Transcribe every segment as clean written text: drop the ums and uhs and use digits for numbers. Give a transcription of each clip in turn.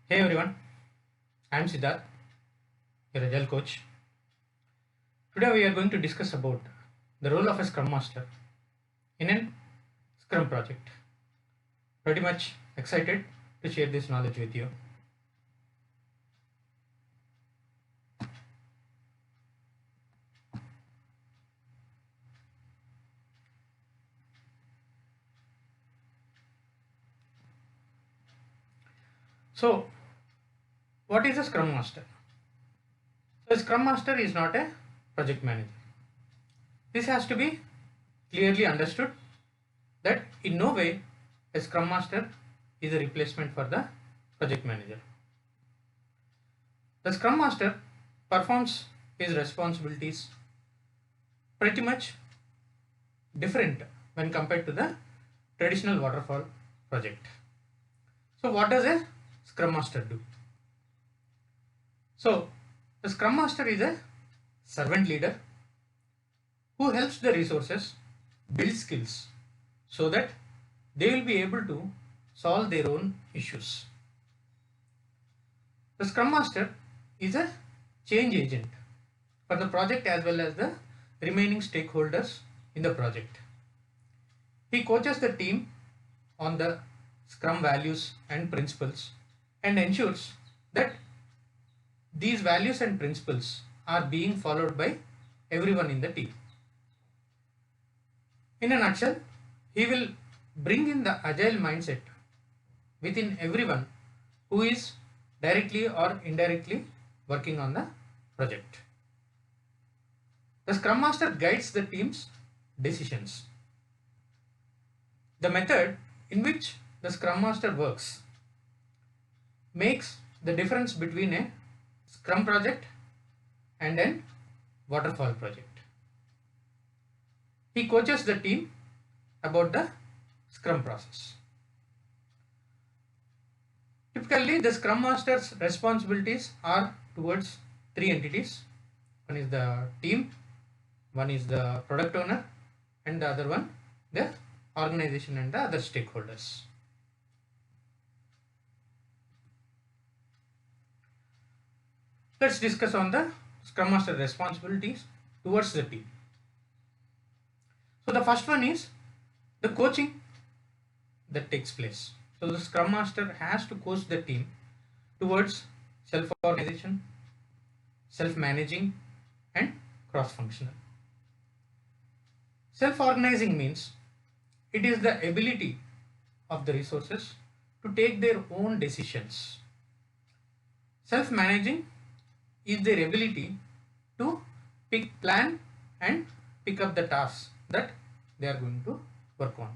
Hey everyone, I am Siddharth, your Agile coach. Today we are going to discuss about the role of a Scrum Master in a Scrum project. Pretty much excited to share this knowledge with you. So, what is a Scrum Master? So, a Scrum Master is not a project manager. This has to be clearly understood that in no way a Scrum Master is a replacement for the project manager. The Scrum Master performs his responsibilities pretty much different when compared to the traditional waterfall project. So what does a Scrum Master do? So the Scrum Master is a servant leader who helps the resources build skills so that they will be able to solve their own issues. The Scrum Master is a change agent for the project as well as the remaining stakeholders in the project. He coaches the team on the Scrum values and principles and ensures that these values and principles are being followed by everyone in the team. In a nutshell, he will bring in the agile mindset within everyone who is directly or indirectly working on the project. The Scrum Master guides the team's decisions. The method in which the Scrum Master works makes the difference between a Scrum project and a waterfall project. He coaches the team about the Scrum process. Typically, the Scrum Master's responsibilities are towards three entities. One is the team, one is the product owner, and the other one the organization and the other stakeholders. Let's discuss on the Scrum Master responsibilities towards the team. So the first one is the coaching that takes place. So the Scrum Master has to coach the team towards self-organization, self-managing, and cross-functional. Self-organizing means it is the ability of the resources to take their own decisions. Self-managing is their ability to plan and pick up the tasks that they are going to work on.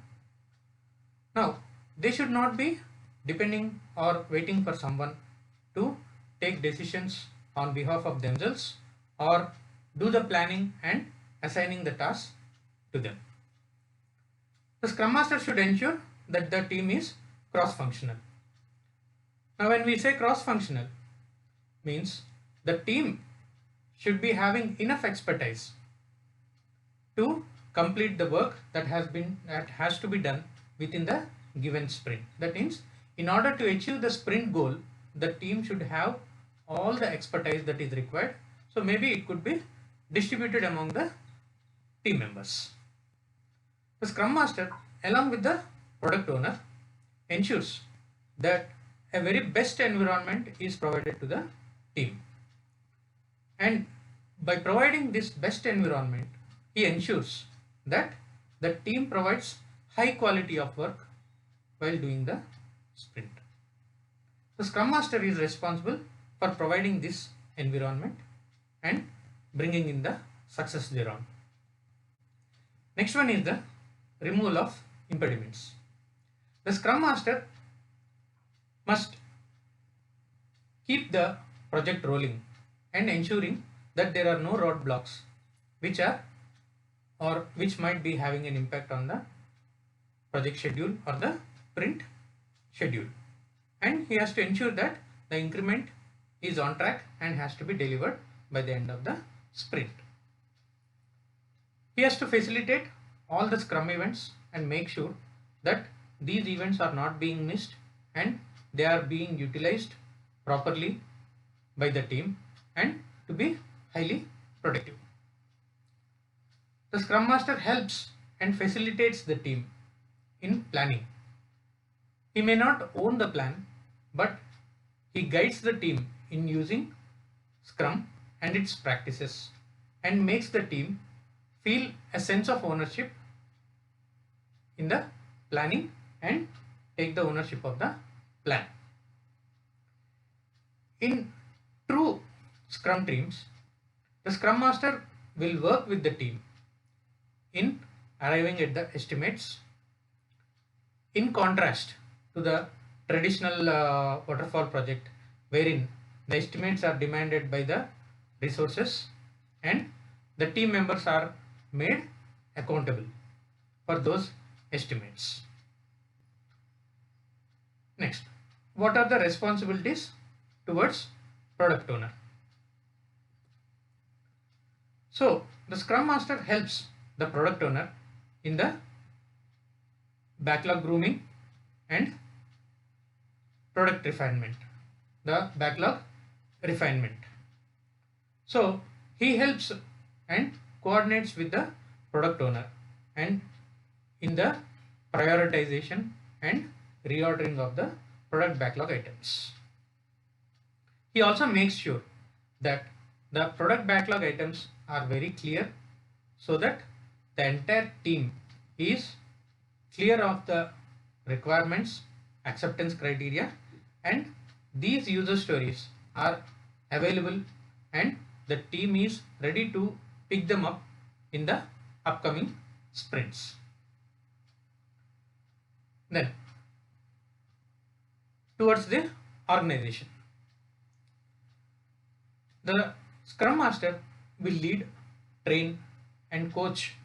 Now, they should not be depending or waiting for someone to take decisions on behalf of themselves or do the planning and assigning the tasks to them. The Scrum Master should ensure that the team is cross-functional. Now, when we say cross-functional, means the team should be having enough expertise to complete the work that has to be done within the given sprint. That means in order to achieve the sprint goal, the team should have all the expertise that is required. So maybe it could be distributed among the team members. The Scrum Master, along with the product owner, ensures that a very best environment is provided to the team. And by providing this best environment, he ensures that the team provides high quality of work while doing the sprint. The Scrum Master is responsible for providing this environment and bringing in the success thereon. Next one is the removal of impediments. The Scrum Master must keep the project rolling and ensuring that there are no roadblocks which might be having an impact on the project schedule or the sprint schedule. And he has to ensure that the increment is on track and has to be delivered by the end of the sprint. He has to facilitate all the Scrum events and make sure that these events are not being missed and they are being utilized properly by the team and to be highly productive. The Scrum Master helps and facilitates the team in planning. He may not own the plan, but he guides the team in using Scrum and its practices and makes the team feel a sense of ownership in the planning and take the ownership of the plan. In true Scrum teams, the Scrum Master will work with the team in arriving at the estimates, in contrast to the traditional waterfall project wherein the estimates are demanded by the resources and the team members are made accountable for those estimates. Next, what are the responsibilities towards product owner? So the Scrum Master helps the product owner in the backlog grooming and product refinement, the backlog refinement. So he helps and coordinates with the product owner and in the prioritization and reordering of the product backlog items. He also makes sure that the product backlog items are very clear so that the entire team is clear of the requirements, acceptance criteria, and these user stories are available and the team is ready to pick them up in the upcoming sprints. Then towards the organization, the Scrum Master will lead, train and coach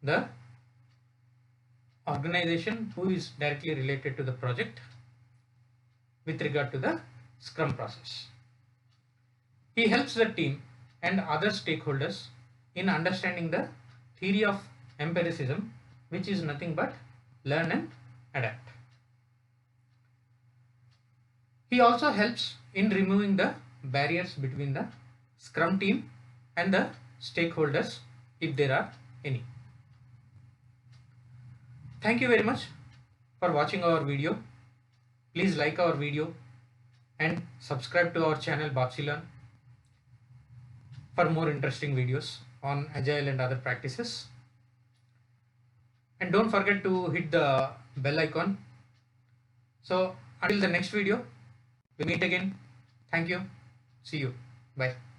the organization who is directly related to the project with regard to the Scrum process. He helps the team and other stakeholders in understanding the theory of empiricism, which is nothing but learn and adapt. He also helps in removing the barriers between the Scrum team and the stakeholders if there are any. Thank you very much for watching our video. Please like our video and subscribe to our channel Bapsilearn for more interesting videos on Agile and other practices. And don't forget to hit the bell icon. So until the next video, we meet again. Thank you. See you. Bye.